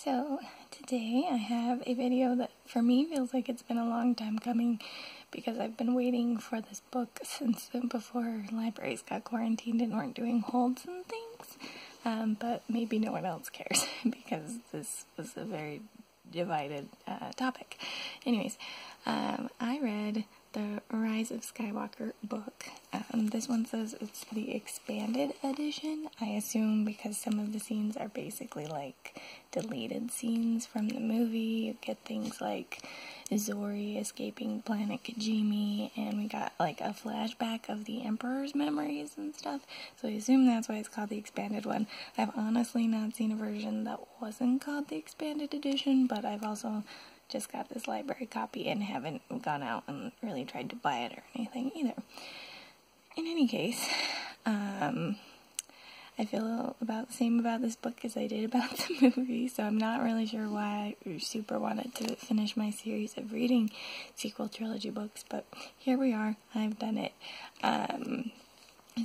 So today I have a video that for me feels like it's been a long time coming because I've been waiting for this book since before libraries got quarantined and weren't doing holds and things, but maybe no one else cares because this was a very divided topic. Anyways, I read the Rise of Skywalker book. This one says it's the expanded edition, I assume because some of the scenes are basically like deleted scenes from the movie. You get things like Zori escaping planet Kijimi, and we got like a flashback of the Emperor's memories and stuff, so I assume that's why it's called the expanded one. I've honestly not seen a version that wasn't called the expanded edition, but I've also just got this library copy and haven't gone out and really tried to buy it or anything either. In any case, I feel about the same about this book as I did about the movie, so I'm not really sure why I super wanted to finish my series of reading sequel trilogy books, but here we are, I've done it.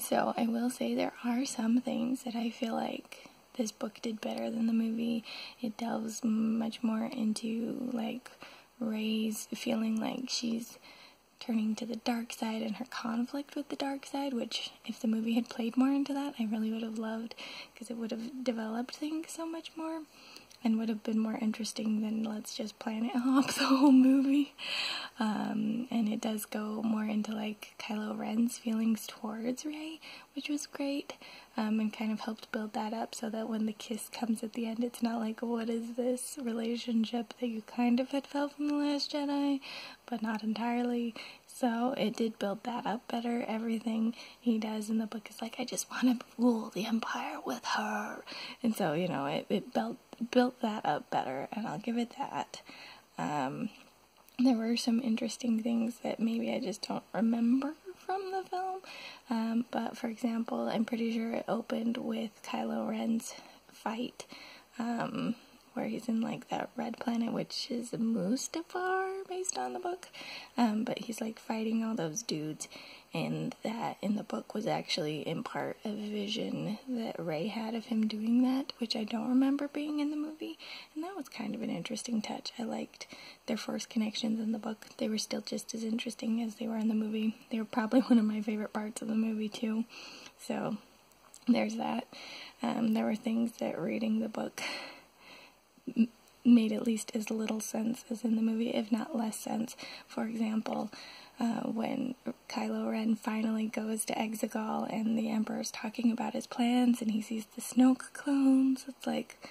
So I will say there are some things that I feel like this book did better than the movie. It delves much more into, like, Rey's feeling like she's turning to the dark side and her conflict with the dark side, which, if the movie had played more into that, I really would have loved, because it would have developed things so much more, and would have been more interesting than let's just planet hop the whole movie. And it does go more into, like, Kylo Ren's feelings towards Rey, which was great. And kind of helped build that up so that when the kiss comes at the end, it's not like, what is this relationship that you kind of had felt from The Last Jedi, but not entirely. So it did build that up better. Everything he does in the book is like, I just want to rule the Empire with her. And so, you know, it built that up better, and I'll give it that. There were some interesting things that maybe I just don't remember from the film, but for example, I'm pretty sure it opened with Kylo Ren's fight, where he's in like that red planet, which is Mustafar based on the book, but he's like fighting all those dudes, and that in the book was actually in part a vision that Rey had of him doing that, which I don't remember being in the movie, and that was kind of an interesting touch. I liked their Force connections in the book. They were still just as interesting as they were in the movie. They were probably one of my favorite parts of the movie too, so there's that. There were things that reading the book made at least as little sense as in the movie, if not less sense. For example, when Kylo Ren finally goes to Exegol and the Emperor's talking about his plans and he sees the Snoke clones, it's like,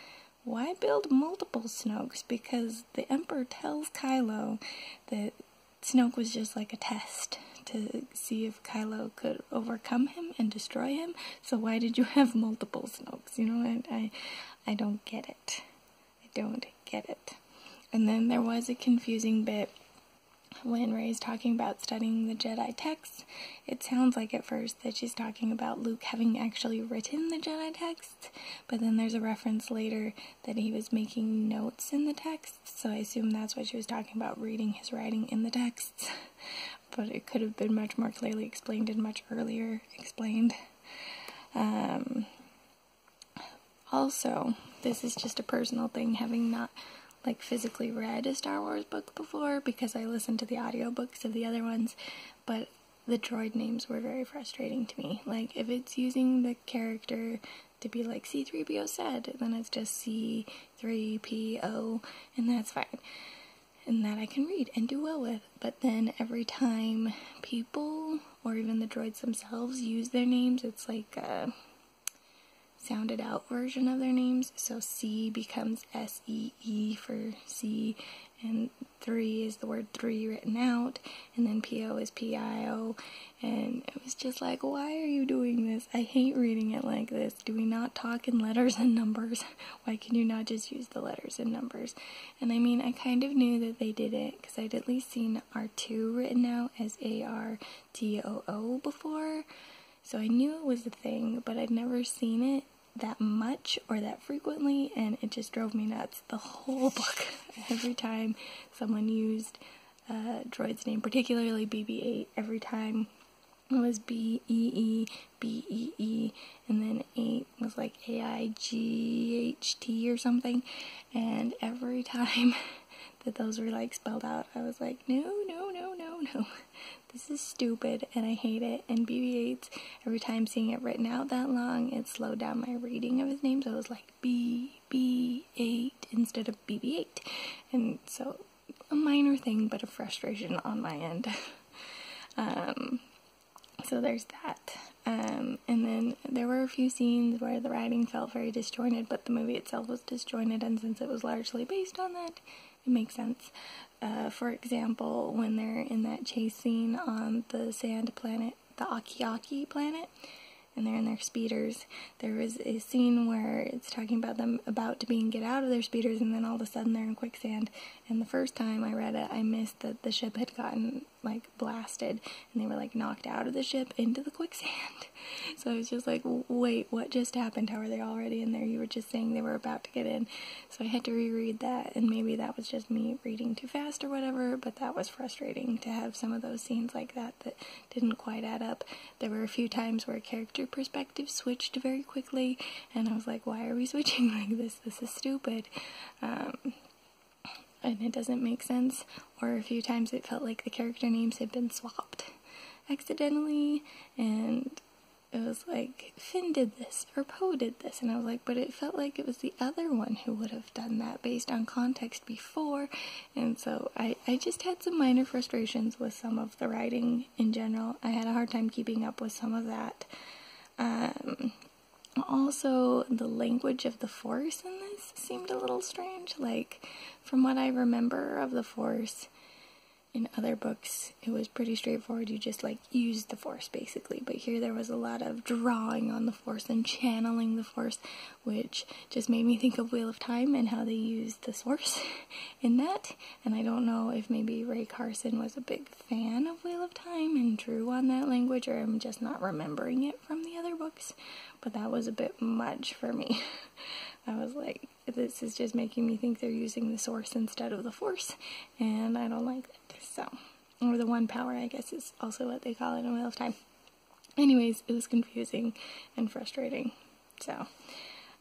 why build multiple Snokes? Because the Emperor tells Kylo that Snoke was just like a test to see if Kylo could overcome him and destroy him, so why did you have multiple Snokes? You know, I don't get it. I don't get it. And then there was a confusing bit when Rey's talking about studying the Jedi texts. It sounds like at first that she's talking about Luke having actually written the Jedi texts, but then there's a reference later that he was making notes in the texts, so I assume that's what she was talking about, reading his writing in the texts. But it could have been much more clearly explained and much earlier explained. Also, this is just a personal thing, having not like physically read a Star Wars book before, because I listened to the audiobooks of the other ones, but the droid names were very frustrating to me. Like, if it's using the character to be like C-3PO said, then it's just C-3PO, and that's fine. And that I can read and do well with. But then every time people, or even the droids themselves, use their names, it's like a sounded out version of their names, so C becomes S-E-E for C, and 3 is the word 3 written out, and then P-O is P-I-O, and it was just like, why are you doing this? I hate reading it like this. Do we not talk in letters and numbers? Why can you not just use the letters and numbers? And I mean, I kind of knew that they did it, because I'd at least seen R2 written out as A-R-T-O-O before, so I knew it was a thing, but I'd never seen it that much or that frequently, and it just drove me nuts. The whole book, every time someone used a droid's name, particularly BB-8, every time It was B-E-E-B-E-E, and then 8 was like A-I-G-H-T or something, and every time that those were like spelled out, I was like, no, this is stupid, and I hate it. And BB-8, every time seeing it written out that long, it slowed down my reading of his name, so it was like BB-8 instead of BB-8, and so a minor thing, but a frustration on my end. So there's that. And then there were a few scenes where the writing felt very disjointed, but the movie itself was disjointed, and since it was largely based on that, it makes sense. For example, when they're in that chase scene on the sand planet, the Aki planet, and they're in their speeders, there was a scene where it's talking about them about to get out of their speeders, and then all of a sudden they're in quicksand. And the first time I read it, I missed that the ship had gotten like blasted, and they were like knocked out of the ship into the quicksand. So I was just like, wait, what just happened? How are they already in there? You were just saying they were about to get in. So I had to reread that, and maybe that was just me reading too fast or whatever, but that was frustrating to have some of those scenes like that didn't quite add up. There were a few times where character perspective switched very quickly, and I was like, why are we switching like this? This is stupid. And it doesn't make sense. Or a few times it felt like the character names had been swapped accidentally, and it was like, Finn did this, or Poe did this, and I was like, but it felt like it was the other one who would have done that based on context before, and so I just had some minor frustrations with some of the writing in general. I had a hard time keeping up with some of that. Also, the language of the Force in this seemed a little strange. Like, from what I remember of the Force in other books, it was pretty straightforward. You just, like, used the Force, basically. But here there was a lot of drawing on the Force and channeling the Force, which just made me think of Wheel of Time and how they used the Source in that. And I don't know if maybe Ray Carson was a big fan of Wheel of Time and drew on that language, or I'm just not remembering it from the other books. But that was a bit much for me. I was like, this is just making me think they're using the Source instead of the Force, and I don't like that. So, or the One Power, I guess, is also what they call it in Wheel of Time. Anyways, it was confusing and frustrating. So,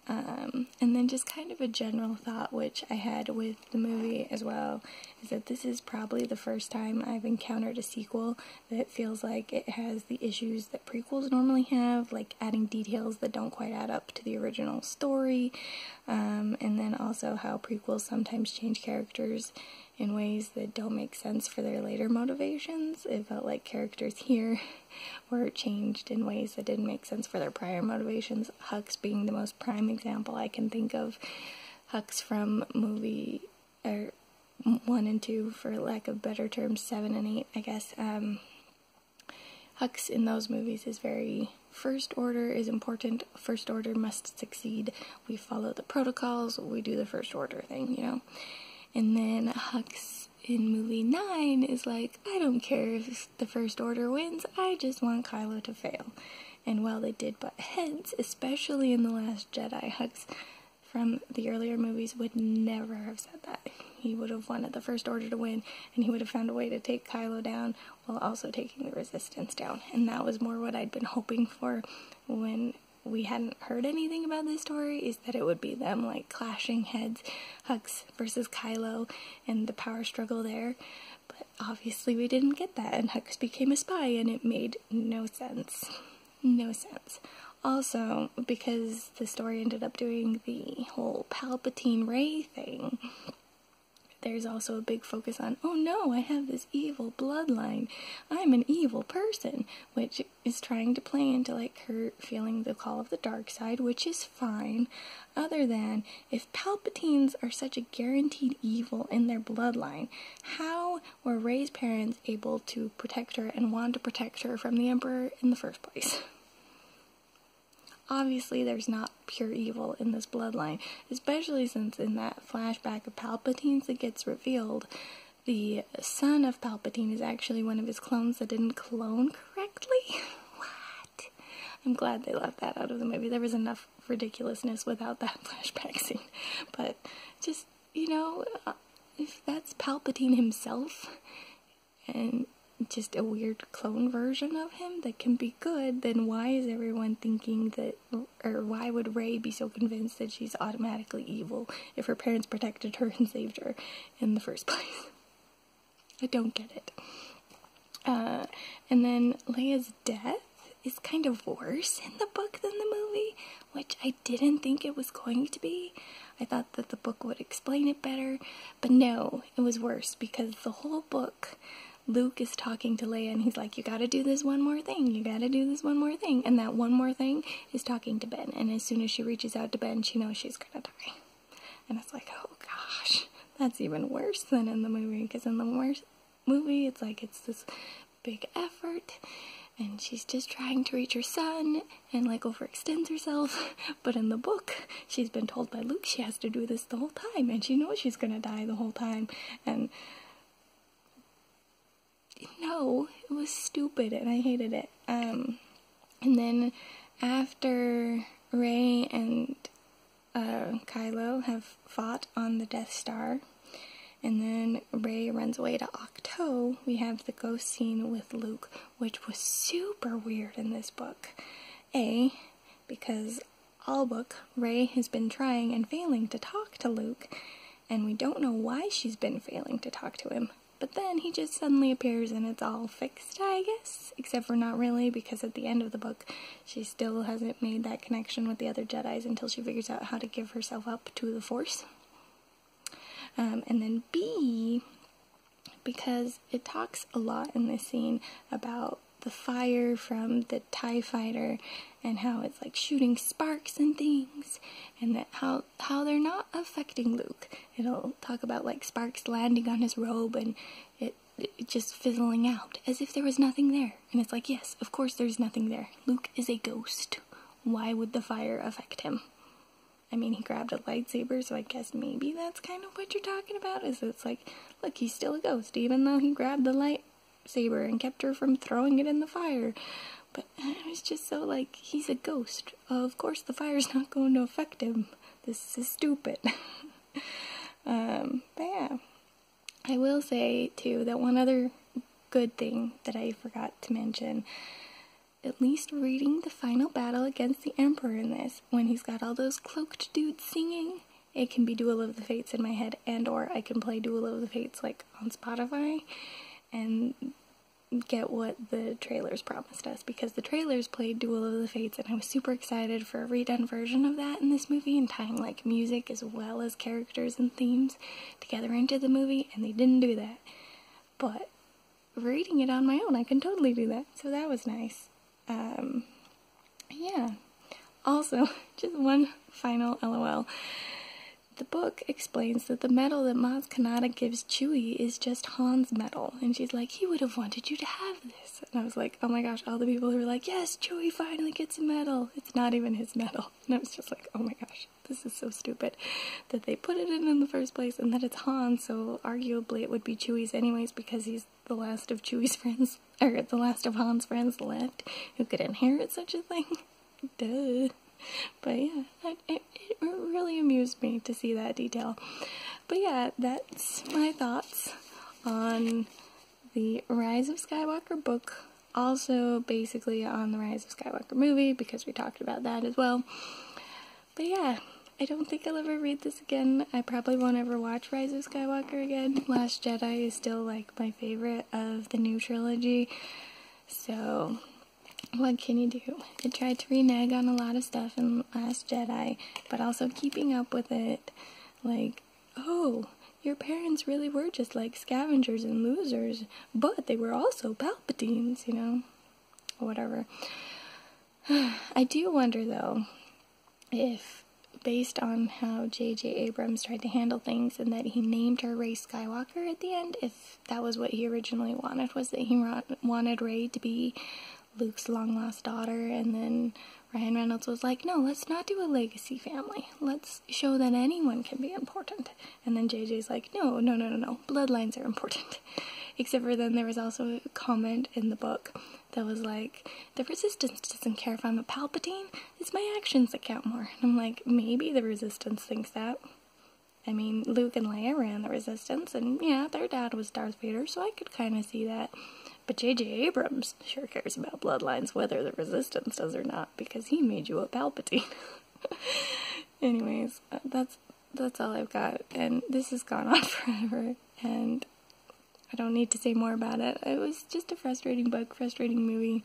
and then just kind of a general thought, which I had with the movie as well, is that this is probably the first time I've encountered a sequel that feels like it has the issues that prequels normally have, like adding details that don't quite add up to the original story, and then also how prequels sometimes change characters in ways that don't make sense for their later motivations. It felt like characters here were changed in ways that didn't make sense for their prior motivations, Hux being the most prime example I can think of. Hux from movie 1 and 2, for lack of better terms, 7 and 8, I guess. Hux in those movies is very First Order is important, First Order must succeed, we follow the protocols, we do the First Order thing, you know. And then Hux in movie 9 is like, I don't care if the First Order wins, I just want Kylo to fail. And while they did butt heads, especially in The Last Jedi, Hux from the earlier movies would never have said that. He would have wanted the First Order to win, and he would have found a way to take Kylo down while also taking the Resistance down. And that was more what I'd been hoping for when we hadn't heard anything about this story, is that it would be them like clashing heads, Hux versus Kylo, and the power struggle there. But obviously we didn't get that, and Hux became a spy, and it made no sense. No sense. Also, because the story ended up doing the whole Palpatine-Rey thing, there's also a big focus on, oh no, I have this evil bloodline, I'm an evil person, which is trying to play into like her feeling the call of the dark side, which is fine, other than, if Palpatines are such a guaranteed evil in their bloodline, how were Rey's parents able to protect her and want to protect her from the Emperor in the first place? Obviously, there's not pure evil in this bloodline, especially since in that flashback of Palpatine's that gets revealed, the son of Palpatine is actually one of his clones that didn't clone correctly. What? I'm glad they left that out of the movie. There was enough ridiculousness without that flashback scene. But just, you know, if that's Palpatine himself, and just a weird clone version of him that can be good, then why is everyone thinking that, or why would Rey be so convinced that she's automatically evil if her parents protected her and saved her in the first place? I don't get it. And then Leia's death is kind of worse in the book than the movie, which I didn't think it was going to be. I thought that the book would explain it better, but no, it was worse, because the whole book, Luke is talking to Leia and he's like, you gotta do this one more thing, you gotta do this one more thing, and that one more thing is talking to Ben, and as soon as she reaches out to Ben, she knows she's gonna die. And it's like, oh gosh, that's even worse than in the movie, because in the movie, it's like, it's this big effort, and she's just trying to reach her son, and like overextends herself, but in the book, she's been told by Luke she has to do this the whole time, and she knows she's gonna die the whole time, and no, it was stupid, and I hated it. And then after Rey and Kylo have fought on the Death Star, and then Rey runs away to Ahch-To, we have the ghost scene with Luke, which was super weird in this book. A, because all book, Rey has been trying and failing to talk to Luke, and we don't know why she's been failing to talk to him. But then he just suddenly appears and it's all fixed, I guess. Except for not really, because at the end of the book, she still hasn't made that connection with the other Jedis until she figures out how to give herself up to the Force. And then B, because it talks a lot in this scene about the fire from the TIE fighter and how it's like shooting sparks and things, and that how they're not affecting Luke. It'll talk about like sparks landing on his robe and it just fizzling out as if there was nothing there. And it's like, yes, of course there's nothing there. Luke is a ghost. Why would the fire affect him? I mean, he grabbed a lightsaber, so I guess maybe that's kind of what you're talking about, is it's like, look, he's still a ghost, even though he grabbed the lightsaber and kept her from throwing it in the fire. But it was just so, like, he's a ghost. Of course the fire's not going to affect him. This is stupid. But yeah. I will say, too, that one other good thing that I forgot to mention, at least reading the final battle against the Emperor in this, when he's got all those cloaked dudes singing, it can be Duel of the Fates in my head, and or I can play Duel of the Fates like on Spotify and get what the trailers promised us, because the trailers played Duel of the Fates and I was super excited for a redone version of that in this movie and tying like music as well as characters and themes together into the movie, and they didn't do that. But reading it on my own, I can totally do that, so that was nice. Yeah. Also, just one final LOL. The book explains that the medal that Maz Kanata gives Chewie is just Han's medal, and she's like, he would have wanted you to have this. And I was like, oh my gosh, all the people who were like, yes, Chewie finally gets a medal. It's not even his medal. And I was just like, oh my gosh, this is so stupid that they put it in the first place, and that it's Han, so arguably it would be Chewie's anyways, because he's the last of Chewie's friends, or the last of Han's friends left who could inherit such a thing. Duh. But yeah, it really amused me to see that detail. But yeah, that's my thoughts on the Rise of Skywalker book. Also, basically on the Rise of Skywalker movie, because we talked about that as well. But yeah, I don't think I'll ever read this again. I probably won't ever watch Rise of Skywalker again. Last Jedi is still like my favorite of the new trilogy. So what can you do? I tried to renege on a lot of stuff in Last Jedi, but also keeping up with it, like, oh, your parents really were just like scavengers and losers, but they were also Palpatines, you know? Whatever. I do wonder, though, if, based on how J.J. Abrams tried to handle things and that he named her Rey Skywalker at the end, if that was what he originally wanted, was that he wanted Rey to be Luke's long-lost daughter, and then Ryan Reynolds was like, no, let's not do a legacy family. Let's show that anyone can be important. And then JJ's like, no, bloodlines are important. Except for then there was also a comment in the book that was like, the Resistance doesn't care if I'm a Palpatine, it's my actions that count more. And I'm like, maybe the Resistance thinks that. I mean, Luke and Leia ran the Resistance, and yeah, their dad was Darth Vader, so I could kind of see that. But J.J. Abrams sure cares about bloodlines, whether the Resistance does or not, because he made you a Palpatine. Anyways, that's all I've got, and this has gone on forever, and I don't need to say more about it. It was just a frustrating book, frustrating movie.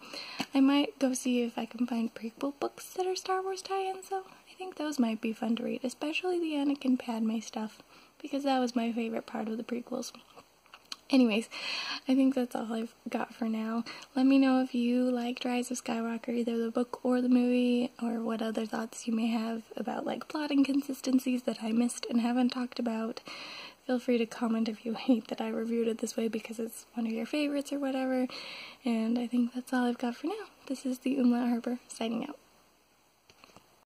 I might go see if I can find prequel books that are Star Wars tie-ins, though. I think those might be fun to read, especially the Anakin Padme stuff, because that was my favorite part of the prequels. Anyways, I think that's all I've got for now. Let me know if you liked Rise of Skywalker, either the book or the movie, or what other thoughts you may have about, like, plot inconsistencies that I missed and haven't talked about. Feel free to comment if you hate that I reviewed it this way because it's one of your favorites or whatever. And I think that's all I've got for now. This is the Umlaut Harper, signing out.